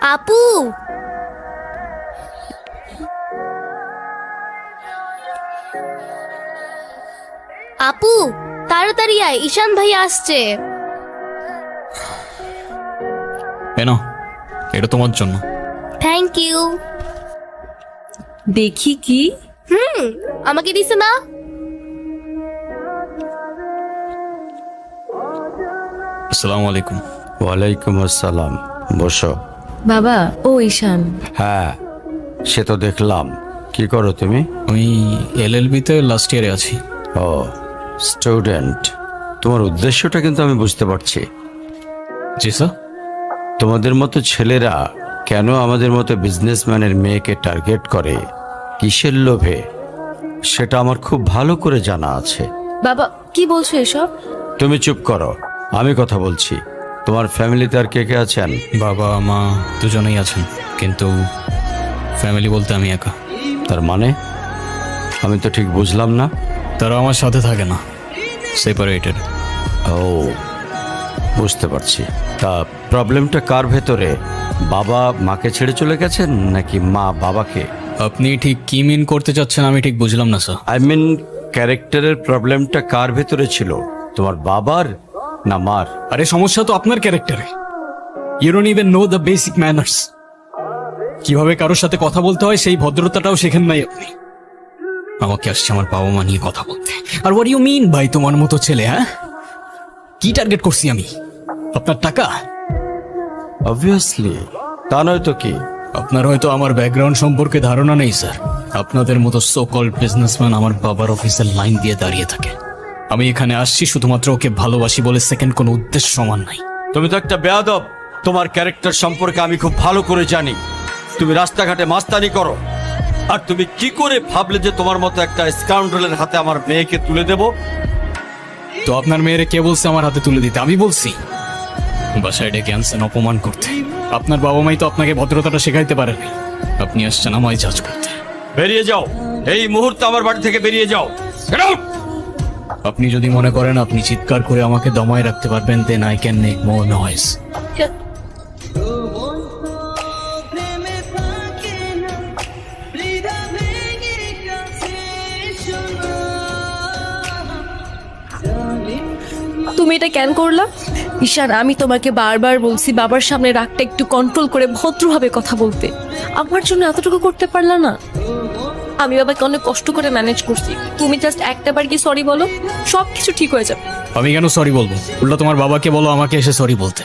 আপু, আপু তাড়াতাড়ি আয়, ঈশান ভাই আসছে। এনো, এটা তোমার জন্য। Thank you. দেখি কি? আমাকে দিছে না? আসসালামু আলাইকুম। ওয়ালাইকুম আসসালাম, বসো। বাবা, ও ঈশান। হ্যাঁ, সে তো দেখলাম। কি করো তুমি? আমি এলএলবি-তে লাস্ট ইয়ারে আছি। ও, স্টুডেন্ট। তোমার উদ্দেশ্যটা কিন্তু আমি বুঝতে পারছি। জি স্যার। তোমাদের মতো ছেলেরা কেন আমাদের মতো বিজনেসম্যানের মেয়েকে টার্গেট করে, কিসের লোভে, সেটা আমার খুব ভালো করে জানা আছে। বাবা, কি বলছো এসব? তুমি চুপ করো, আমি কথা বলছি। তোমার ফ্যামিলিতে আর কে কে আছেন? বাবা মা দুজনেই আছেন, কিন্তু ফ্যামিলি বলতে আমি একা। তার মানে আমি তো ঠিক বুঝলাম না। তারা আমার সাথে থাকে না, সেপারেটেড। ও, বুঝতে পারছি। তা প্রবলেমটা কার ভেতরে? বাবা মাকে ছেড়ে চলে গেছেন নাকি মা বাবাকে? আপনি ঠিক কি মিন করতে চাচ্ছেন আমি ঠিক বুঝলাম না স্যার। আই মিন, ক্যারেক্টারের প্রবলেমটা কার ভেতরে ছিল, তোমার বাবার না মার? আরে সমস্যা তো আপনার ক্যারেক্টারে। You don't even know the basic manners. কিভাবে কারোর সাথে কথা বলতে হয় সেই ভদ্রতাটাও শেখেন নাই আপনি। আমাকে আসছে আমার বাবা মা নিয়ে কথা বলতে। আর হোয়াট ইউ মিন ভাই, তোমার মতো ছেলে? হ্যাঁ, কি টার্গেট করছি আমি? আপনার টাকা? অবভিয়াসলি, তা নয় তো কি? আপনার হয়তো আমার ব্যাকগ্রাউন্ড সম্পর্কে ধারণা নেই স্যার। আপনাদের মতো সো কল্ড বিজনেসম্যান আমার বাবার অফিসের লাইন দিয়ে দাঁড়িয়ে থাকে। আমি এখানে আসছি শুধুমাত্র ওকে ভালোবাসি বলে, সেকেন্ড কোনো উদ্দেশ্য সমান নাই। তুমি তো একটা বেয়াদব। তোমার ক্যারেক্টার সম্পর্কে আমি খুব ভালো করে জানি। তুমি রাস্তাঘাটে মাস্তানি করো, আর তুমি কি করে ভাবলে যে তোমার মতো একটা স্কাউন্ডারের হাতে আমার মেয়েকে তুলে দেব? তো আপনার মেয়েরে কে বলছে আমার হাতে তুলে দিতে? আমি বলছি? বাসায় ডেকে আনছেন অপমান করতে। আপনার বাবা মাই তো আপনাকে ভদ্রতাটা শেখাইতে পারেনি। আপনি আসছেন আমায় জাজ করতে। বেরিয়ে যাও, এই মুহূর্তে আমার বাড়ি থেকে বেরিয়ে যাও। Get out! আপনি যদি মনে করেন আপনি চিৎকার করে আমাকে দমায় রাখতে পারবেন, then I can make more noise. তুমি এটা কেন করলা? ঈশান, আমি তোমাকে বারবার বলছি বাবার সামনে রাগটা একটু কন্ট্রোল করে ভদ্রভাবে কথা বলতে। আমার জন্য এতটুকু করতে পারলা না? আমি বাবাকে অনেক কষ্ট করে ম্যানেজ করছি। তুমি জাস্ট একটাবার কি সরি বলো, সব কিছু ঠিক হয়ে যাবে। আমি কেন সরি বলবো? উল্টা তোমার বাবাকে বলো আমাকে এসে সরি বলতে।